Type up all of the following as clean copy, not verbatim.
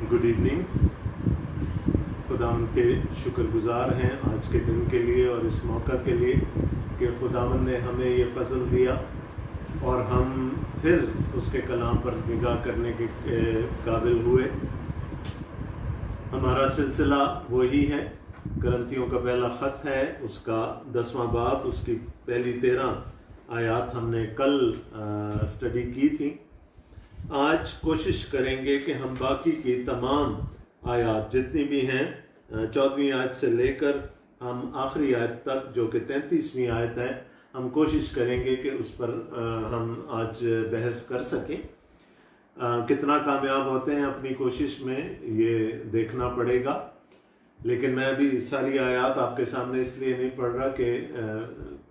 Good evening. खुदावंद के शुक्रगुजार हैं आज के दिन के लिए और इस मौका के लिए कि खुदावंद ने हमें ये फजल दिया और हम फिर उसके कलाम पर निगाह करने के काबिल हुए। हमारा सिलसिला वही है, करंथियों का पहला ख़त है, उसका 10वां बाब, उसकी पहली 13 आयात हमने कल स्टडी की थी। आज कोशिश करेंगे कि हम बाकी की तमाम आयात जितनी भी हैं 14वीं आयत से लेकर हम आखिरी आयत तक जो कि 33वीं आयत है, हम कोशिश करेंगे कि उस पर हम आज बहस कर सकें। कितना कामयाब होते हैं अपनी कोशिश में ये देखना पड़ेगा, लेकिन मैं भी सारी आयत आपके सामने इसलिए नहीं पढ़ रहा कि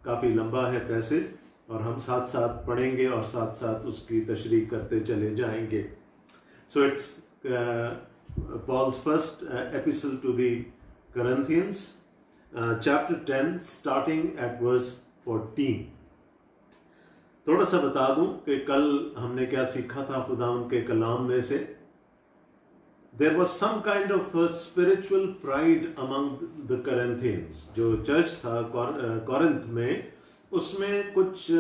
काफ़ी लंबा है पैसेज और हम साथ साथ पढ़ेंगे और साथ साथ उसकी तशरीह करते चले जाएंगे। So it's Paul's first epistle to the Corinthians, chapter 10, starting at verse 14. थोड़ा सा बता दूं कि कल हमने क्या सीखा था खुदावंद के कलाम में से। There was some kind of a spiritual pride among the Corinthians. जो चर्च था कोरिंथ में, उसमें कुछ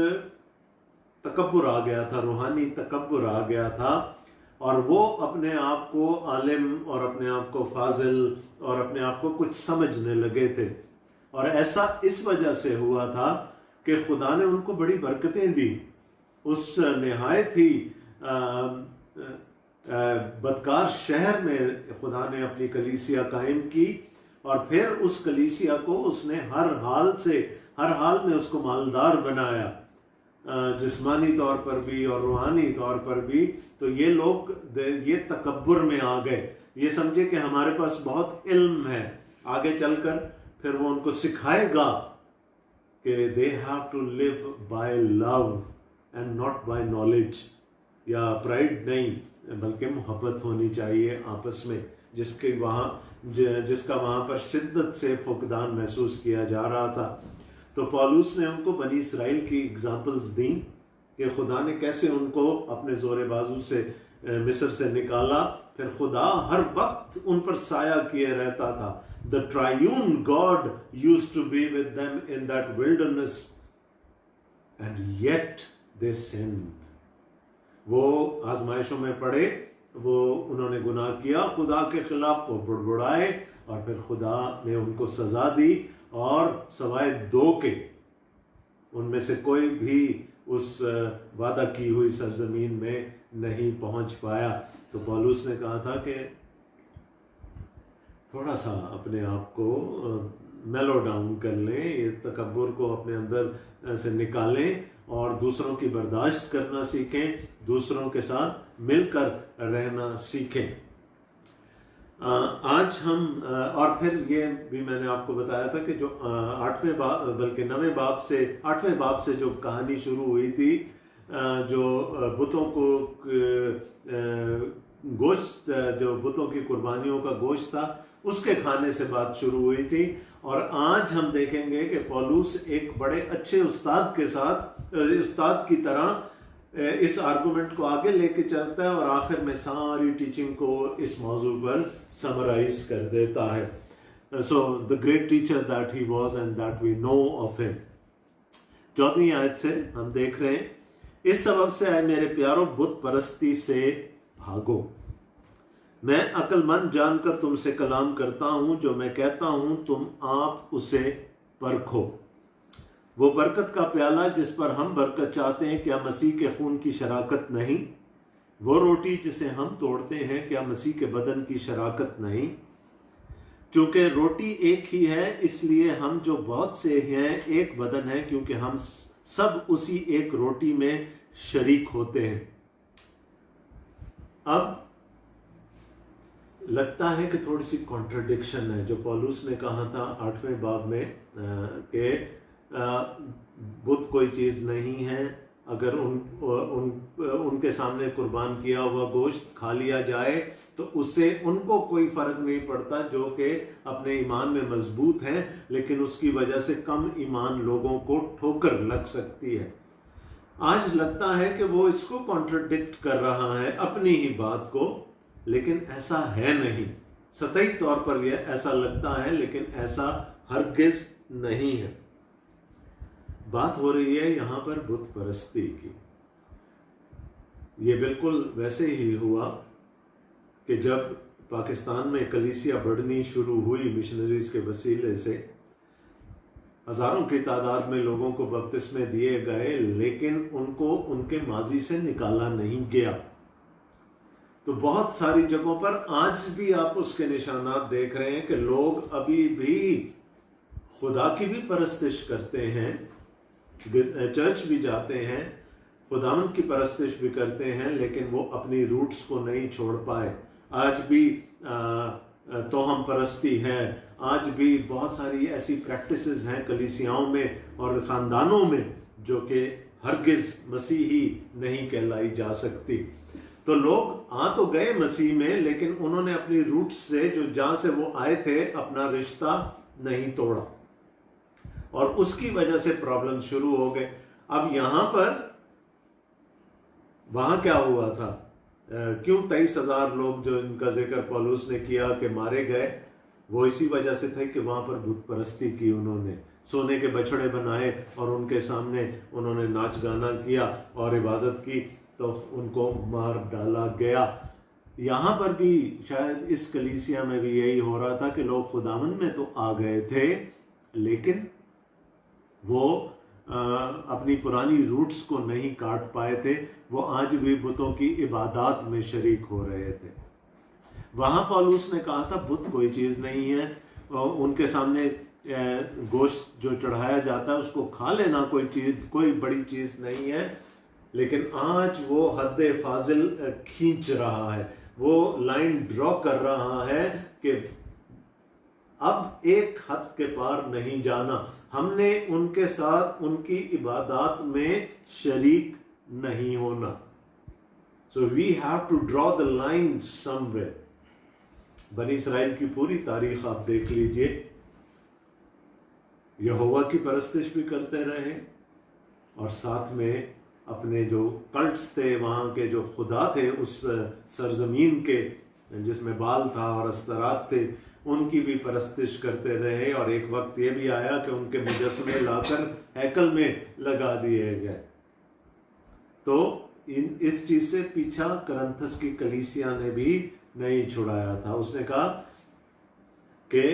तकब्बुर आ गया था, रूहानी तकब्बुर आ गया था और वो अपने आप को आलिम और अपने आप को फाजिल और अपने आप को कुछ समझने लगे थे। और ऐसा इस वजह से हुआ था कि खुदा ने उनको बड़ी बरकतें दी। उस निहायत ही बदकार शहर में खुदा ने अपनी कलीसिया कायम की और फिर उस कलीसिया को उसने हर हाल में उसको मालदार बनाया, जिस्मानी तौर पर भी और रूहानी तौर पर भी। तो ये लोग ये तकब्बुर में आ गए, ये समझे कि हमारे पास बहुत इल्म है, आगे चलकर फिर वो उनको सिखाएगा कि they have to live by love and not by knowledge. या प्राइड नहीं बल्कि मोहब्बत होनी चाहिए आपस में, जिसका वहाँ पर शिद्दत से फुकदान महसूस किया जा रहा था। तो पौलुस ने उनको बनी इसराइल की एग्जाम्पल्स दी कि खुदा ने कैसे उनको अपने जोरे बाजू से मिस्र से निकाला, फिर खुदा हर वक्त उन पर साया किए रहता था। The triune God used to be with them in that wilderness and yet they sinned. वो आजमाइशों में पड़े, वो उन्होंने गुनाह किया खुदा के खिलाफ, वो बुड़बुड़ाए और फिर खुदा ने उनको सजा दी और सवाए 2 के उनमें से कोई भी उस वादा की हुई सरजमीन में नहीं पहुंच पाया। तो पौलुस ने कहा था कि थोड़ा सा अपने आप को मेलो डाउन कर लें, ये तकब्बुर को अपने अंदर से निकालें और दूसरों की बर्दाश्त करना सीखें, दूसरों के साथ मिलकर रहना सीखें। आज हम और फिर ये भी मैंने आपको बताया था कि जो 8वें बाब से जो कहानी शुरू हुई थी, जो बुतों को गोश्त, जो बुतों की कुर्बानियों का गोश्त था, उसके खाने से बात शुरू हुई थी। और आज हम देखेंगे कि पौलुस एक बड़े अच्छे उस्ताद की तरह इस आर्गुमेंट को आगे लेके चलता है और आखिर में सारी टीचिंग को इस मौजू पर समराइज कर देता है। So the great teacher that he was and that we know of him. 14वीं आयत से हम देख रहे हैं, इस सबब से आए मेरे प्यारों, बुत परस्ती से भागो। मैं अक्लमंद जानकर तुमसे कलाम करता हूं, जो मैं कहता हूं तुम आप उसे परखो। वो बरकत का प्याला जिस पर हम बरकत चाहते हैं, क्या मसीह के खून की शराकत नहीं? वो रोटी जिसे हम तोड़ते हैं, क्या मसीह के बदन की शराकत नहीं? क्योंकि रोटी एक ही है, इसलिए हम जो बहुत से हैं एक बदन है, क्योंकि हम सब उसी एक रोटी में शरीक होते हैं। अब लगता है कि थोड़ी सी कॉन्ट्रडिक्शन है जो पौलुस ने कहा था 8वें बाब में कि बुत कोई चीज़ नहीं है, अगर उनके सामने कुर्बान किया हुआ गोश्त खा लिया जाए तो उससे उनको कोई फर्क नहीं पड़ता, जो कि अपने ईमान में मजबूत हैं, लेकिन उसकी वजह से कम ईमान लोगों को ठोकर लग सकती है। आज लगता है कि वो इसको कॉन्ट्रडिक्ट कर रहा है अपनी ही बात को, लेकिन ऐसा है नहीं। सतही तौर पर यह ऐसा लगता है, लेकिन ऐसा हरगिज नहीं है। बात हो रही है यहां पर बुत परस्ती की। ये बिल्कुल वैसे ही हुआ कि जब पाकिस्तान में कलीसिया बढ़नी शुरू हुई मिशनरीज के वसीले से, हजारों की तादाद में लोगों को बपतिस्मे दिए गए, लेकिन उनको उनके माजी से निकाला नहीं गया। तो बहुत सारी जगहों पर आज भी आप उसके निशानात देख रहे हैं कि लोग अभी भी खुदा की भी परस्तिश करते हैं, चर्च भी जाते हैं, खुदावंद की परस्तिश भी करते हैं, लेकिन वो अपनी रूट्स को नहीं छोड़ पाए। आज भी तोहम परस्ती है, आज भी बहुत सारी ऐसी प्रैक्टिसेस हैं कलीसियाओं में और ख़ानदानों में जो कि हरगिज़ मसीही नहीं कहलाई जा सकती। तो लोग आ तो गए मसीह में, लेकिन उन्होंने अपनी रूट्स से, जो जहाँ से वो आए थे, अपना रिश्ता नहीं तोड़ा और उसकी वजह से प्रॉब्लम शुरू हो गए। अब यहाँ पर वहाँ क्या हुआ था, क्यों 23,000 लोग जो इनका जिक्र पौलुस ने किया कि मारे गए, वो इसी वजह से थे कि वहां पर बुत परस्ती की। उन्होंने सोने के बछड़े बनाए और उनके सामने उन्होंने नाच गाना किया और इबादत की, तो उनको मार डाला गया। यहाँ पर भी शायद इस कलीसिया में भी यही हो रहा था कि लोग खुदावंद में तो आ गए थे, लेकिन वो अपनी पुरानी रूट्स को नहीं काट पाए थे। वो आज भी बुतों की इबादत में शरीक हो रहे थे। वहां पौलुस ने कहा था बुत कोई चीज नहीं है, उनके सामने गोश्त जो चढ़ाया जाता है उसको खा लेना कोई बड़ी चीज नहीं है। लेकिन आज वो हद फाजिल खींच रहा है, वो लाइन ड्रॉ कर रहा है कि अब एक हद के पार नहीं जाना। हमने उनके साथ उनकी इबादत में शरीक नहीं होना। So we have to draw the line somewhere. बनी इस्राइल की पूरी तारीख आप देख लीजिए, यहोवा की परस्तिश भी करते रहे और साथ में अपने जो कल्ट्स थे, वहाँ के जो खुदा थे उस सरजमीन के, जिसमें बाल था और अस्तरात थे, उनकी भी परस्तिश करते रहे। और एक वक्त ये भी आया कि उनके मुजस्समे लाकर हैकल में लगा दिए गए। तो इस चीज से पीछा करंथस की कलीसिया ने भी नहीं छुड़ाया था। उसने कहा कि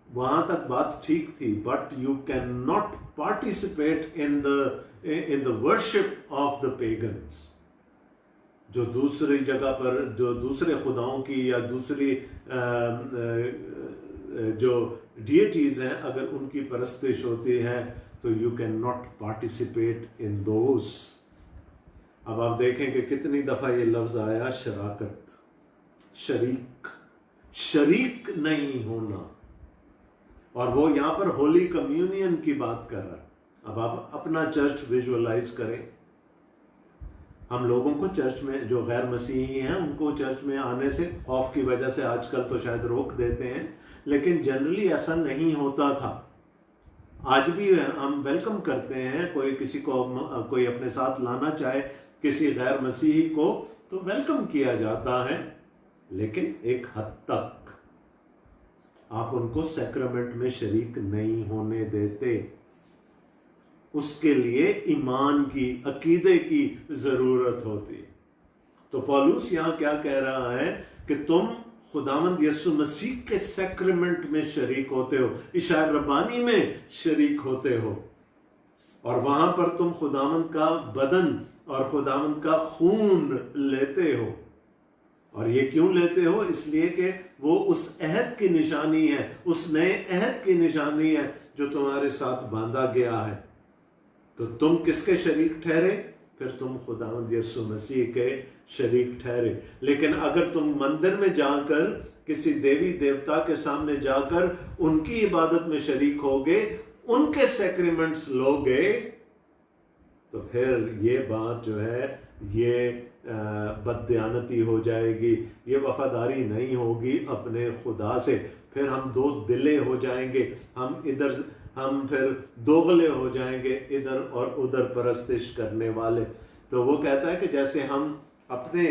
वहां तक बात ठीक थी, but you can not participate in the worship of the pagans. जो दूसरी जगह पर जो दूसरे खुदाओं की या दूसरी जो डिएटीज हैं, अगर उनकी परस्तिश होती है तो you can not participate in those. अब आप देखें कि कितनी दफा ये लफ्ज आया, शराकत, शरीक नहीं होना। और वो यहां पर होली कम्युनियन की बात कर रहा है। अब आप अपना चर्च विजुअलाइज करें। हम लोगों को चर्च में, जो गैर मसीही हैं, उनको चर्च में आने से खौफ की वजह से आजकल तो शायद रोक देते हैं, लेकिन जनरली ऐसा नहीं होता था। आज भी हम वेलकम करते हैं, कोई किसी को कोई अपने साथ लाना चाहे किसी गैर मसीही को, तो वेलकम किया जाता है, लेकिन एक हद तक आप उनको सैक्रमेंट में शरीक नहीं होने देते। उसके लिए ईमान की, अकीदे की जरूरत होती। तो पौलुस यहां क्या कह रहा है कि तुम खुदावंद यीशु मसीह के सैक्रमेंट में शरीक होते हो, इशारा रब्बानी में शरीक होते हो, और वहां पर तुम खुदावंद का बदन और खुदावंद का खून लेते हो। और ये क्यों लेते हो? इसलिए कि वो उस अहद की निशानी है, उस नए अहद की निशानी है जो तुम्हारे साथ बांधा गया है। तो तुम किसके शरीक ठहरे? फिर तुम खुदावंद यीशु मसीह के शरीक ठहरे। लेकिन अगर तुम मंदिर में जाकर किसी देवी देवता के सामने जाकर उनकी इबादत में शरीक होगे, उनके सैक्रिमेंट्स लोगे, तो फिर ये बात जो है ये बददयानती हो जाएगी, ये वफादारी नहीं होगी अपने खुदा से। फिर हम दो दिले हो जाएंगे, हम फिर दोगले हो जाएंगे, इधर और उधर परस्तिश करने वाले। तो वो कहता है कि जैसे हम अपने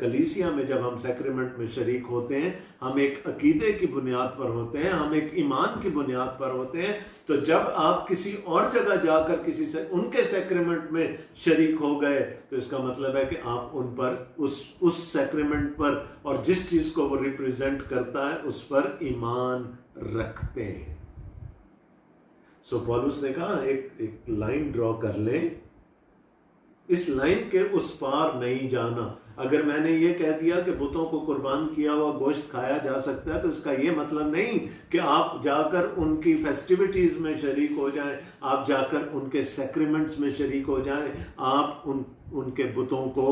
कलीसिया में जब हम सैक्रेमेंट में शरीक होते हैं, हम एक अकीदे की बुनियाद पर होते हैं, हम एक ईमान की बुनियाद पर होते हैं। तो जब आप किसी और जगह जाकर किसी से उनके सैक्रेमेंट में शरीक हो गए, तो इसका मतलब है कि आप उन पर उस सैक्रेमेंट पर और जिस चीज को वो रिप्रेजेंट करता है उस पर ईमान रखते हैं। सो पौलुस ने कहा एक लाइन ड्रॉ कर ले, इस लाइन के उस पार नहीं जाना। अगर मैंने ये कह दिया कि बुतों को कुर्बान किया हुआ गोश्त खाया जा सकता है, तो इसका ये मतलब नहीं कि आप जाकर उनकी फेस्टिविटीज में शरीक हो जाएं, आप जाकर उनके सैक्रिमेंट्स में शरीक हो जाएं, आप उनके बुतों को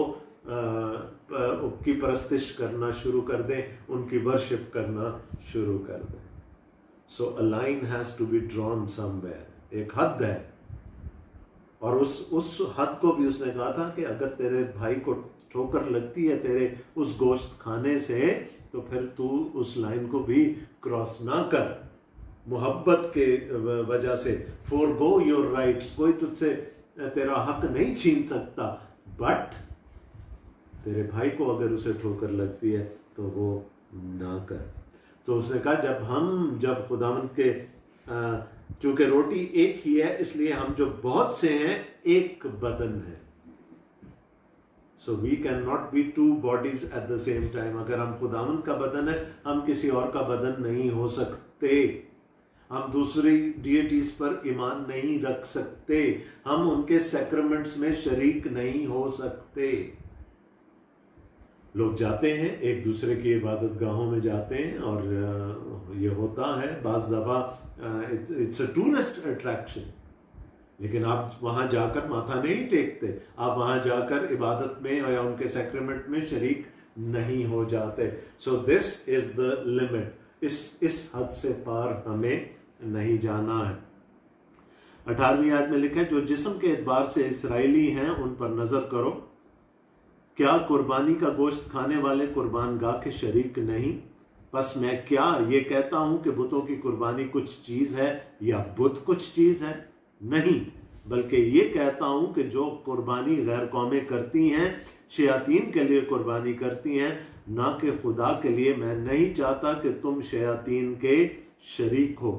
की परस्तिश करना शुरू कर दें, उनकी वर्शिप करना शुरू कर दें। So a line has to be drawn somewhere, एक हद है। और उस हद को भी उसने कहा था कि अगर तेरे भाई को ठोकर लगती है तेरे उस गोश्त खाने से, तो फिर तू उस लाइन को भी क्रॉस ना कर, मोहब्बत के वजह से। फॉरगो योर राइट्स, कोई तुझसे तेरा हक नहीं छीन सकता, बट तेरे भाई को अगर उसे ठोकर लगती है तो वो ना कर। तो उसने कहा जब खुदावंद के चूंकि रोटी एक ही है, इसलिए हम जो बहुत से हैं एक बदन है। So we can not be two bodies at the same time. अगर हम खुदावंद का बदन है, हम किसी और का बदन नहीं हो सकते। हम दूसरी डिएटीज पर ईमान नहीं रख सकते, हम उनके सैक्रामेंट्स में शरीक नहीं हो सकते। लोग जाते हैं एक दूसरे की इबादत गाहों में जाते हैं, और ये होता है बाज दफा इट्स अ टूरिस्ट अट्रैक्शन, लेकिन आप वहां जाकर माथा नहीं टेकते, आप वहां जाकर इबादत में या उनके सैक्रेमेंट में शरीक नहीं हो जाते। So this is the limit, इस हद से पार हमें नहीं जाना है। 18वीं आयत में लिखा है, जो जिस्म के एतबार से इसराइली हैं उन पर नजर करो, क्या कुर्बानी का गोश्त खाने वाले कुर्बान गाह के शरीक नहीं? बस मैं क्या ये कहता हूं कि बुतों की कुर्बानी कुछ चीज है या बुत कुछ चीज है? नहीं, बल्कि ये कहता हूं कि जो कुर्बानी गैर कौमें करती हैं, शयातीन के लिए कुर्बानी करती हैं, ना कि खुदा के लिए। मैं नहीं चाहता कि तुम शयातीन के शरीक हो।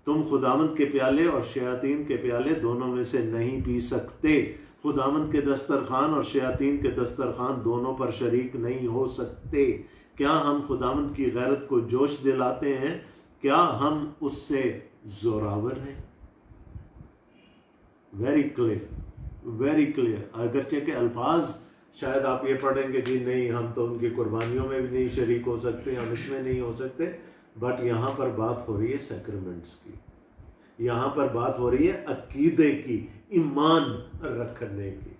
तुम खुदावंद के प्याले और शयातीन के प्याले दोनों में से नहीं पी सकते। खुदावंद के दस्तरखान और शयातीन के दस्तरखान दोनों पर शरीक नहीं हो सकते। क्या हम खुदावंद की गैरत को जोश दिलाते हैं? क्या हम उससे जोरावर हैं? Very clear, very clear. अगरचे के अल्फाज शायद आप ये पढ़ेंगे जी नहीं, हम तो उनकी कुर्बानियों में भी नहीं शरीक हो सकते, हम इसमें नहीं हो सकते, बट यहां पर बात हो रही है सैक्रामेंट्स की, यहां पर बात हो रही है अकीदे की, ईमान रखने की,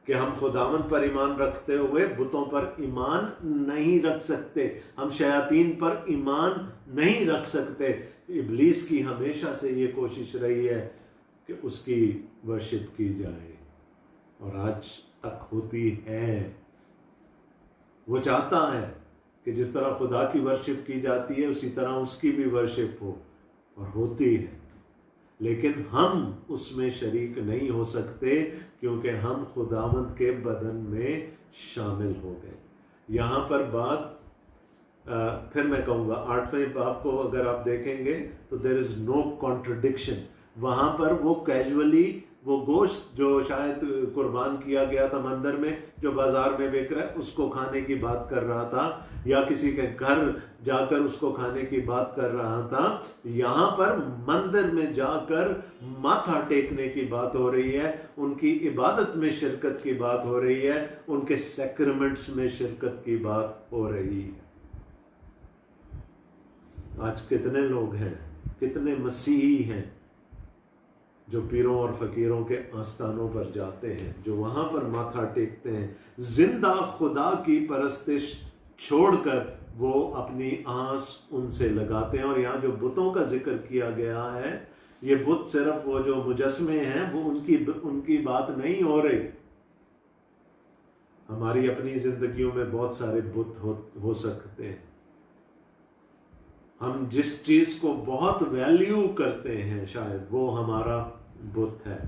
कि हम खुदावंद पर ईमान रखते हुए बुतों पर ईमान नहीं रख सकते, हम शयातीन पर ईमान नहीं रख सकते। इब्लीस की हमेशा से ये कोशिश रही है कि उसकी वर्शिप की जाए, और आज तक होती है। वो चाहता है कि जिस तरह खुदा की वर्शिप की जाती है उसी तरह उसकी भी वर्शिप हो, और होती है, लेकिन हम उसमें शरीक नहीं हो सकते क्योंकि हम खुदावंद के बदन में शामिल हो गए। यहां पर बात फिर मैं कहूंगा 8वें बाब को अगर आप देखेंगे तो देयर इज नो कॉन्ट्रडिक्शन। वहां पर वो कैजुअली वो गोश्त जो शायद कुर्बान किया गया था मंदिर में, जो बाजार में बिक रहा है, उसको खाने की बात कर रहा था, या किसी के घर जाकर उसको खाने की बात कर रहा था। यहां पर मंदिर में जाकर माथा टेकने की बात हो रही है, उनकी इबादत में शिरकत की बात हो रही है, उनके सैक्रामेंट्स में शिरकत की बात हो रही है। आज कितने लोग हैं, कितने मसीही हैं जो पीरों और फकीरों के आस्थानों पर जाते हैं, जो वहां पर माथा टेकते हैं, जिंदा खुदा की परस्तिश छोड़कर वो अपनी आस उनसे लगाते हैं। और यहाँ जो बुतों का जिक्र किया गया है, ये बुत सिर्फ वो जो मुजस्मे हैं, वो उनकी बात नहीं हो रही। हमारी अपनी जिंदगियों में बहुत सारे बुत हो सकते हैं। हम जिस चीज को बहुत वैल्यू करते हैं, शायद वो हमारा बुत है।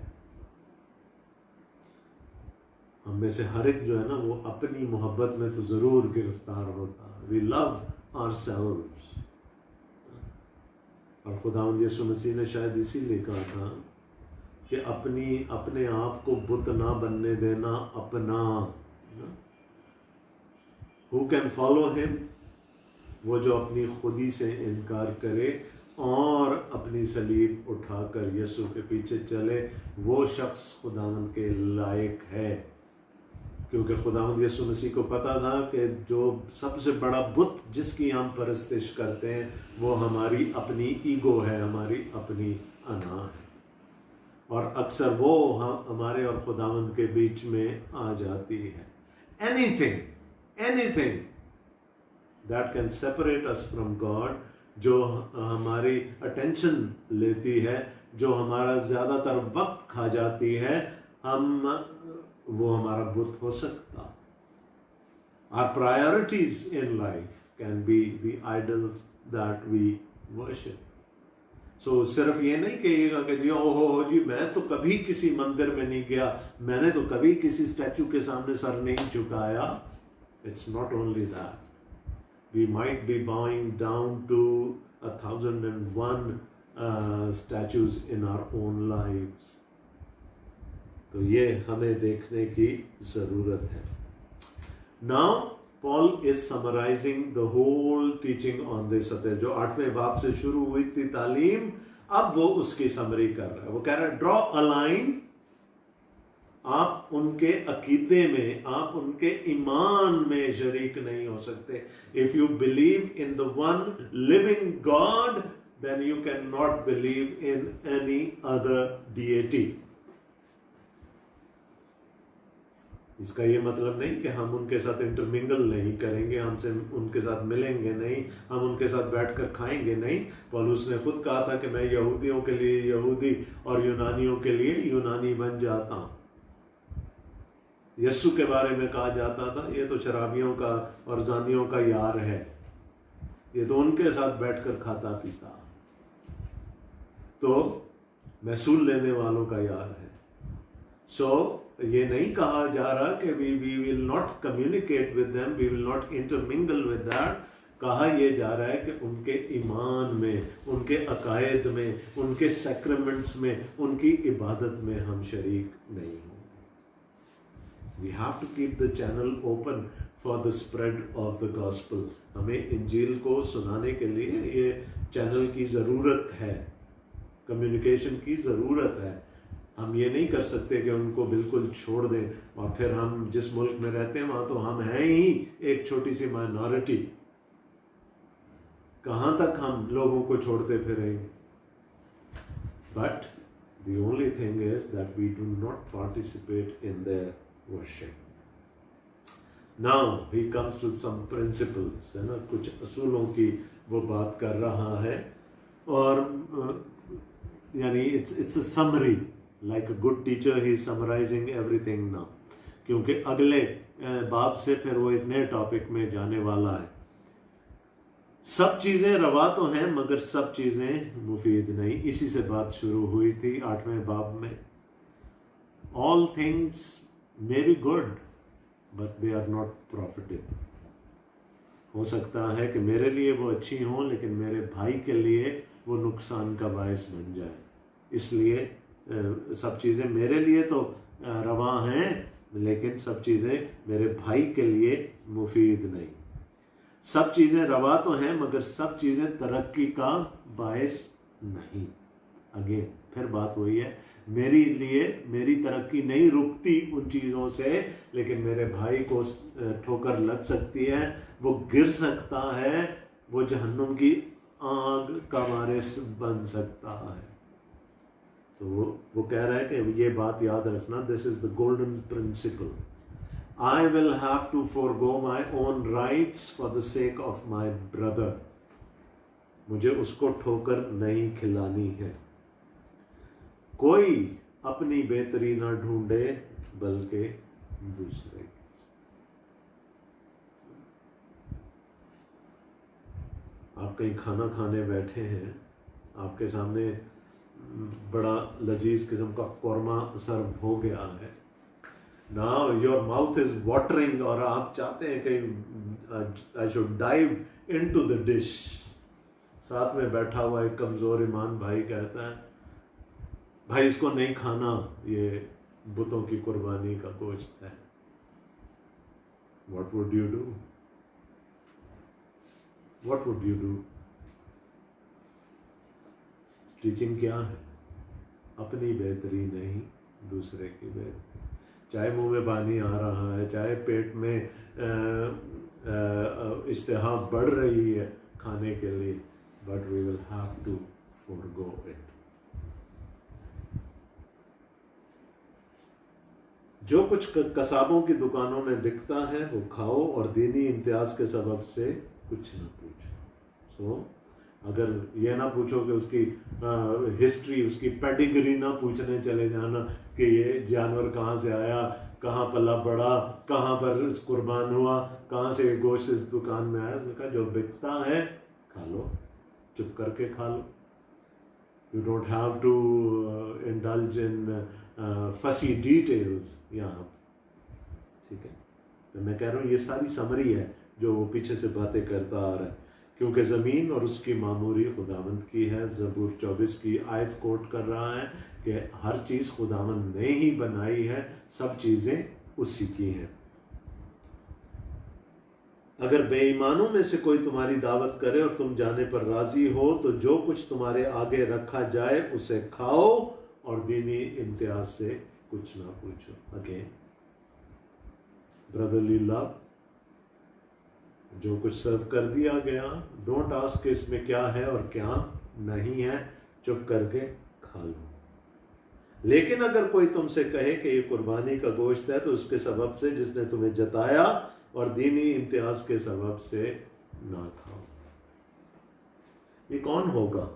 हम में से हर एक जो है ना वो अपनी मोहब्बत में तो ज़रूर गिरफ्तार होता है। We love ourselves. और खुदावंद यीशु मसीह ने शायद इसीलिए कहा था कि अपने आप को बुत ना बनने देना अपना। Who can follow him? वो जो अपनी खुदी से इनकार करे और अपनी सलीब उठाकर यीशु के पीछे चले, वो शख्स खुदावंद के लायक है। क्योंकि खुदावंद यीशु मसीह को पता था कि जो सबसे बड़ा बुत जिसकी हम परस्तिश करते हैं वो हमारी अपनी ईगो है, हमारी अपनी अना है। और अक्सर वो हमारे और खुदावंद के बीच में आ जाती है। Anything that can separate us from God, जो हमारी अटेंशन लेती है, जो हमारा ज़्यादातर वक्त खा जाती है, वो हमारा बुत हो सकता। Our priorities in life can be the idols that we worship. So सिर्फ ये नहीं कहिएगा कि जी ओहो जी मैं तो कभी किसी मंदिर में नहीं गया, मैंने तो कभी किसी स्टैचू के सामने सर नहीं झुकाया। It's not only that. We might be bowing down to 1001 statues in our own lives. तो ये हमें देखने की जरूरत है। Now Paul is summarizing the whole teaching on this सत्य, जो 8वें बाब से शुरू हुई थी तालीम, अब वो उसकी समरी कर रहा है। वो कह रहा है ड्रॉ अ लाइन। आप उनके अकीदे में, आप उनके ईमान में शरीक नहीं हो सकते। If you believe in the one living God then you cannot believe in any other deity. इसका ये मतलब नहीं कि हम उनके साथ इंटरमिंगल नहीं करेंगे, हमसे उनके साथ मिलेंगे नहीं, हम उनके साथ बैठकर खाएंगे नहीं। पौलुस ने खुद कहा था कि मैं यहूदियों के लिए यहूदी और यूनानियों के लिए यूनानी बन जाता हूं। यीशु के बारे में कहा जाता था ये तो शराबियों का और जानियों का यार है, ये तो उनके साथ बैठकर खाता पीता, तो महसूल लेने वालों का यार है। ये नहीं कहा जा रहा कि we will not communicate with them, we will not intermingle with that। कहा यह जा रहा है कि उनके ईमान में, उनके अकायद में, उनके सैक्रामेंट्स में, उनकी इबादत में हम शरीक नहीं होंगे। We have to keep the channel open for the spread of the gospel। हमें इंजील को सुनाने के लिए ये चैनल की ज़रूरत है, कम्युनिकेशन की ज़रूरत है। हम ये नहीं कर सकते कि उनको बिल्कुल छोड़ दें और फिर हम जिस मुल्क में रहते हैं वहाँ तो हम हैं ही एक छोटी सी माइनॉरिटी, कहाँ तक हम लोगों को छोड़ते फिरेंगे। But the only thing is that we do not participate in their worship. Now he comes to some principles, है ना, कुछ असूलों की वो बात कर रहा है। और यानी it's a summary, like a good teacher he is summarizing everything now, क्योंकि अगले बाब से फिर वो एक नए टॉपिक में जाने वाला है। सब चीजें रवा तो हैं मगर सब चीजें मुफीद नहीं, इसी से बात शुरू हुई थी 8वें बाब में। all things may be good but they are not profitable। हो सकता है कि मेरे लिए वो अच्छी हों लेकिन मेरे भाई के लिए वो नुकसान का बायस बन जाए। इसलिए सब चीज़ें मेरे लिए तो रवा हैं लेकिन सब चीज़ें मेरे भाई के लिए मुफीद नहीं। सब चीज़ें रवा तो हैं मगर सब चीज़ें तरक्की का बायस नहीं। अगेन फिर बात वही है, मेरी लिए मेरी तरक्की नहीं रुकती उन चीज़ों से, लेकिन मेरे भाई को ठोकर लग सकती है, वो गिर सकता है, वो जहन्नुम की आग का वारिस बन सकता है। तो वो कह रहा है कि ये बात याद रखना, this is the golden principle. I will have to forgo my own rights for the sake of my brother. मुझे उसको ठोकर नहीं खिलानी है। कोई अपनी बेहतरी ना ढूंढे बल्कि दूसरे। आप कहीं खाना खाने बैठे हैं, आपके सामने बड़ा लजीज किस्म का कौरमा सर्व हो गया है, now your mouth is watering और आप चाहते हैं कि I should dive into the dish. साथ में बैठा हुआ एक कमजोर ईमान भाई कहता है, भाई इसको नहीं खाना, ये बुतों की कुर्बानी का गोश्त है। What would you do? What would you do? Teaching क्या है? अपनी बेहतरी नहीं, दूसरे की बेहतरी। चाहे मुंह में पानी आ रहा है, चाहे पेट में इश्तिहा बढ़ रही है खाने के लिए, but we will have to forgo it. जो कुछ कसाबों की दुकानों में बिकता है वो खाओ और दीनी इम्तियाज के सबब से कुछ ना पूछो। अगर ये ना पूछो कि उसकी हिस्ट्री, उसकी पेडिग्री ना पूछने चले जाना कि ये जानवर कहाँ से आया, कहाँ पला बड़ा, कहाँ पर कुर्बान हुआ, कहाँ से गोश्त इस दुकान में आया। उसने कहा जो बिकता है खा लो, चुप करके खा लो। You don't have to indulge in fussy details यहाँ, ठीक है। तो मैं कह रहा हूँ ये सारी समरी है जो वो पीछे से बातें करता आ रहा है, क्योंकि ज़मीन और उसकी मामूरी खुदावंद की है। ज़बूर 24 की आयत कोट कर रहा है कि हर चीज़ खुदावंद ने ही बनाई है, सब चीज़ें उसी की हैं। अगर बेईमानों में से कोई तुम्हारी दावत करे और तुम जाने पर राजी हो, तो जो कुछ तुम्हारे आगे रखा जाए उसे खाओ और दीनी इम्तियाज से कुछ ना पूछो। अगेन ब्रदरली लव, जो कुछ सर्व कर दिया गया, डोंट आस्क इसमें क्या है और क्या नहीं है, चुप करके खा लो। लेकिन अगर कोई तुमसे कहे कि ये कुर्बानी का गोश्त है, तो उसके सबब से जिसने तुम्हें जताया और दीनी इम्तियाज के सबब से ना खाओ। ये कौन होगा?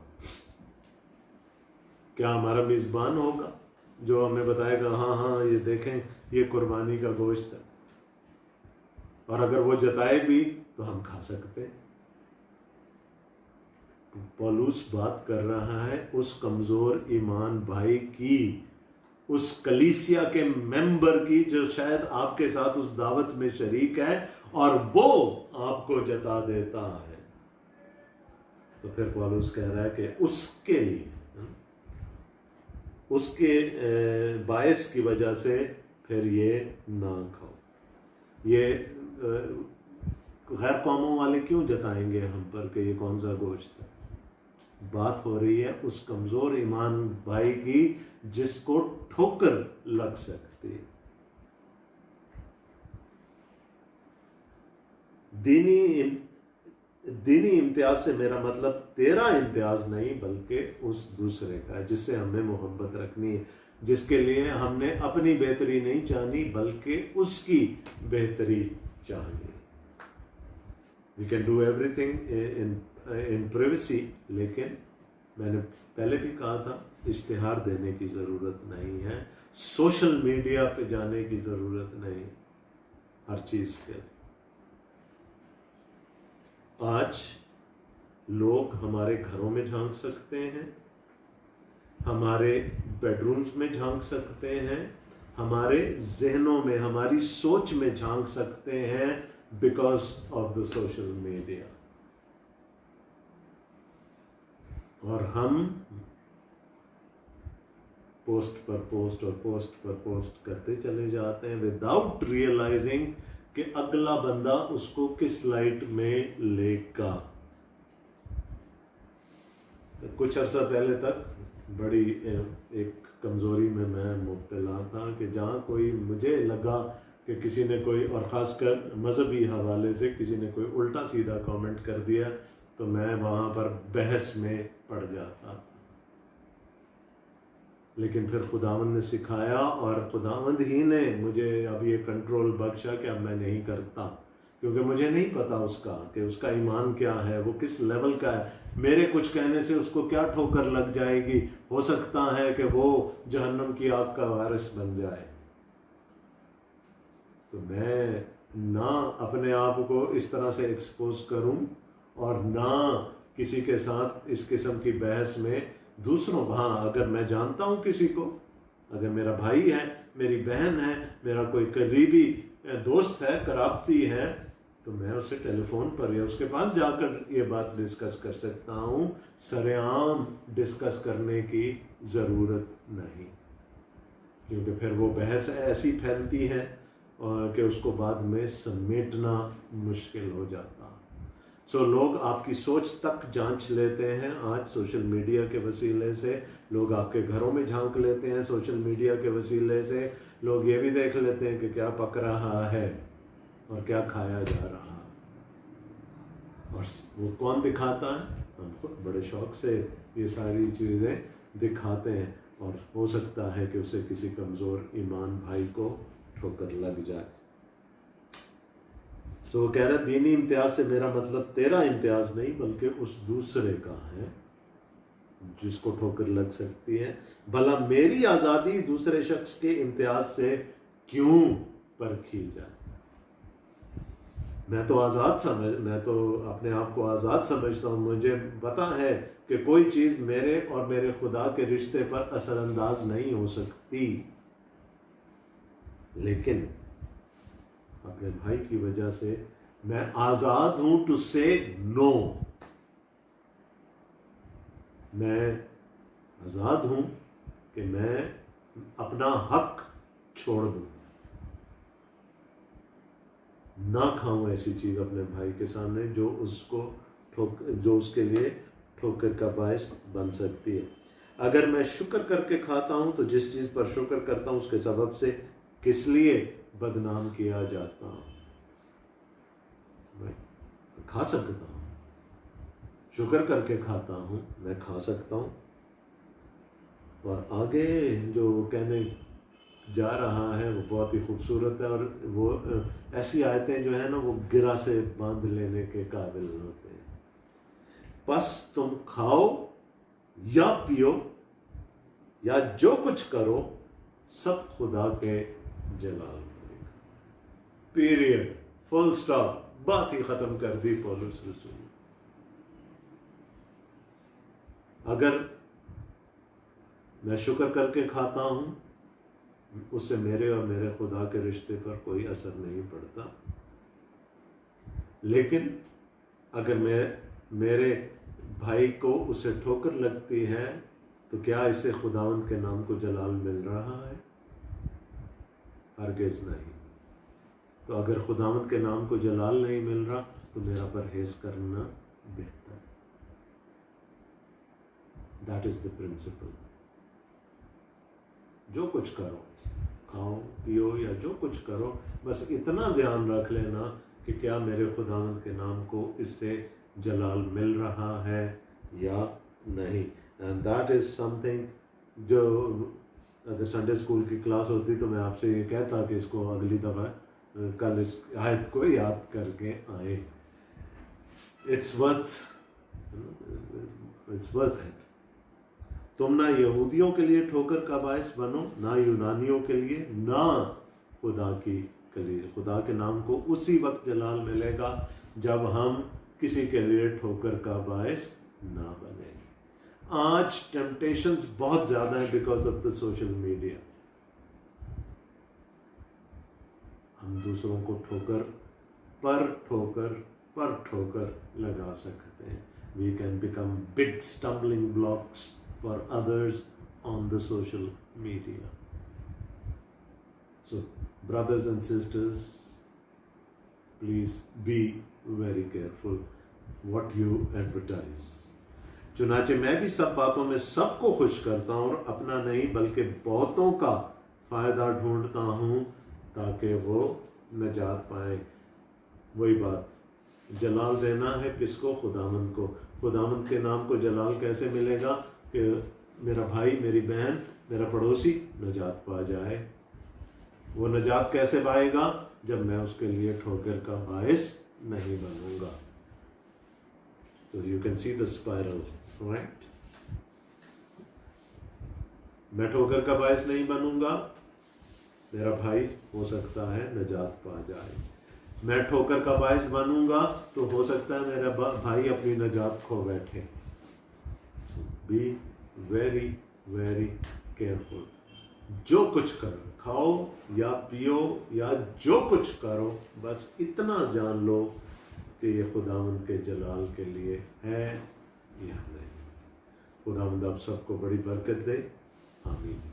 क्या हमारा मेजबान होगा जो हमें बताएगा हाँ हाँ ये देखें ये कुर्बानी का गोश्त है, और अगर वो जताए भी तो हम खा सकते हैं। पौलुस बात कर रहा है उस कमजोर ईमान भाई की, उस कलीसिया के मेंबर की जो शायद आपके साथ उस दावत में शरीक है और वो आपको जता देता है। तो फिर पौलुस कह रहा है कि उसके लिए, उसके बायस की वजह से फिर ये ना खाओ। ये गैर कौमों वाले क्यों जताएंगे हम पर कि ये कौन सा गोश्त है? बात हो रही है उस कमजोर ईमान भाई की जिसको ठोकर लग सकती है। दीनी इम्तियाज से मेरा मतलब तेरा इम्तियाज नहीं, बल्कि उस दूसरे का है जिससे हमें मोहब्बत रखनी है, जिसके लिए हमने अपनी बेहतरी नहीं चाहनी बल्कि उसकी बेहतरी चाहनी। We can do everything in privacy, लेकिन मैंने पहले भी कहा था इश्तिहार देने की ज़रूरत नहीं है, सोशल मीडिया पे जाने की ज़रूरत नहीं हर चीज़ के। आज लोग हमारे घरों में झांक सकते हैं, हमारे बेडरूम्स में झांक सकते हैं, हमारे जहनों में, हमारी सोच में झांक सकते हैं because of the social media. और हम पोस्ट पर पोस्ट और पोस्ट पर पोस्ट करते चले जाते हैं विदाउट रियलाइजिंग कि अगला बंदा उसको किस लाइट में लेगा। कुछ अर्सा पहले तक बड़ी एक कमजोरी में मैं मुब्तला था कि जहाँ कोई मुझे लगा कि किसी ने कोई, और ख़ासकर मजहबी हवाले से किसी ने कोई उल्टा सीधा कमेंट कर दिया, तो मैं वहाँ पर बहस में पड़ जाता था। लेकिन फिर खुदावंद ने सिखाया और खुदावंद ही ने मुझे अब ये कंट्रोल बख्शा कि अब मैं नहीं करता, क्योंकि मुझे नहीं पता उसका कि उसका ईमान क्या है, वो किस लेवल का है। मेरे कुछ कहने से उसको क्या ठोकर लग जाएगी, हो सकता है कि वो जहन्नम की आग का वारिस बन जाए। तो मैं ना अपने आप को इस तरह से एक्सपोज करूं और ना किसी के साथ इस किस्म की बहस में दूसरों, हाँ अगर मैं जानता हूं किसी को, अगर मेरा भाई है, मेरी बहन है, मेरा कोई करीबी दोस्त है, कराबती है, तो मैं उससे टेलीफोन पर या उसके पास जाकर ये बात डिस्कस कर सकता हूँ। सरेआम डिस्कस करने की ज़रूरत नहीं, क्योंकि फिर वो बहस ऐसी फैलती है और कि उसको बाद में समेटना मुश्किल हो जाता। सो लोग आपकी सोच तक जांच लेते हैं। आज सोशल मीडिया के वसीले से लोग आपके घरों में झांक लेते हैं। सोशल मीडिया के वसीले से लोग ये भी देख लेते हैं कि क्या पक रहा है और क्या खाया जा रहा है, और वो कौन दिखाता है? हम खुद बड़े शौक से ये सारी चीज़ें दिखाते हैं, और हो सकता है कि उसे किसी कमज़ोर ईमान भाई को ठोकर लग जाए। तो वो कह रहा है दीनी इम्तियाज से मेरा मतलब तेरा इम्तियाज नहीं, बल्कि उस दूसरे का है जिसको ठोकर लग सकती है। भला मेरी आज़ादी दूसरे शख्स के इम्तियाज से क्यों परखी जाए? मैं तो अपने आप को आज़ाद समझता हूँ। मुझे पता है कि कोई चीज़ मेरे और मेरे खुदा के रिश्ते पर असरअंदाज नहीं हो सकती, लेकिन अपने भाई की वजह से मैं आज़ाद हूं टू से नो। मैं आज़ाद हूं कि मैं अपना हक छोड़ दूं, ना खाऊं ऐसी चीज़ अपने भाई के सामने जो उसके लिए ठोकर का बायस बन सकती है। अगर मैं शुक्र करके खाता हूं तो जिस चीज़ पर शुक्र करता हूं उसके सबब से किस लिए बदनाम किया जाता हूं? मैं खा सकता हूं, शुक्र करके खाता हूं, मैं खा सकता हूं। और आगे जो कहने जा रहा है वो बहुत ही खूबसूरत है, और वो ऐसी आयतें जो है ना वो गिरा से बांध लेने के काबिल होते हैं। बस तुम खाओ या पियो या जो कुछ करो, सब खुदा के जलाल करेगा। पीरियड, फुल स्टॉप, बात ही खत्म कर दी पौलुस रसूल। अगर मैं शुक्र करके खाता हूं, उससे मेरे और मेरे खुदा के रिश्ते पर कोई असर नहीं पड़ता। लेकिन अगर मेरे भाई को उससे ठोकर लगती है, तो क्या इससे खुदावंद के नाम को जलाल मिल रहा है? हरगिज़ नहीं। तो अगर खुदावंद के नाम को जलाल नहीं मिल रहा तो मेरा परहेज करना बेहतर। That is the principle. जो कुछ करो, खाओ पियो या जो कुछ करो, बस इतना ध्यान रख लेना कि क्या मेरे खुदावंद के नाम को इससे जलाल मिल रहा है या नहीं। एंड दैट इज समथिंग जो अगर संडे स्कूल की क्लास होती तो मैं आपसे ये कहता कि इसको अगली दफ़ा कल इस आयत को याद करके आए। It's worth it. तुम ना यहूदियों के लिए ठोकर का बायस बनो, ना यूनानियों के लिए, ना खुदा के लिए। खुदा के नाम को उसी वक्त जलाल मिलेगा जब हम किसी के लिए ठोकर का बायस ना बने। आज टेम्पटेशंस बहुत ज़्यादा है because of the social media. हम दूसरों को ठोकर पर ठोकर लगा सकते हैं। We can become big stumbling blocks for others on the social media. So, brothers and sisters, please be very careful what you advertise. चुनाचे मैं भी सब बातों में सबको खुश करता हूँ और अपना नहीं बल्कि बहुतों का फ़ायदा ढूंढता हूँ ताकि वो नजात पाए। वही बात, जलाल देना है किसको? खुदावंद को। खुदावंद के नाम को जलाल कैसे मिलेगा? कि मेरा भाई, मेरी बहन, मेरा पड़ोसी नजात पा जाए। वो नजात कैसे पाएगा? जब मैं उसके लिए ठोकर का बायस नहीं बनूंगा। So you can see the spiral, right? मैं ठोकर का बायस नहीं बनूंगा, मेरा भाई हो सकता है नजात पा जाए। मैं ठोकर का बायस बनूंगा तो हो सकता है मेरा भाई अपनी नजात खो बैठे। So be very very careful. जो कुछ करो, खाओ या पियो या जो कुछ करो, बस इतना जान लो कि ये खुदावंद के जलाल के लिए है या नहीं। खुदावंद आप सबको बड़ी बरकत दे। आमीन।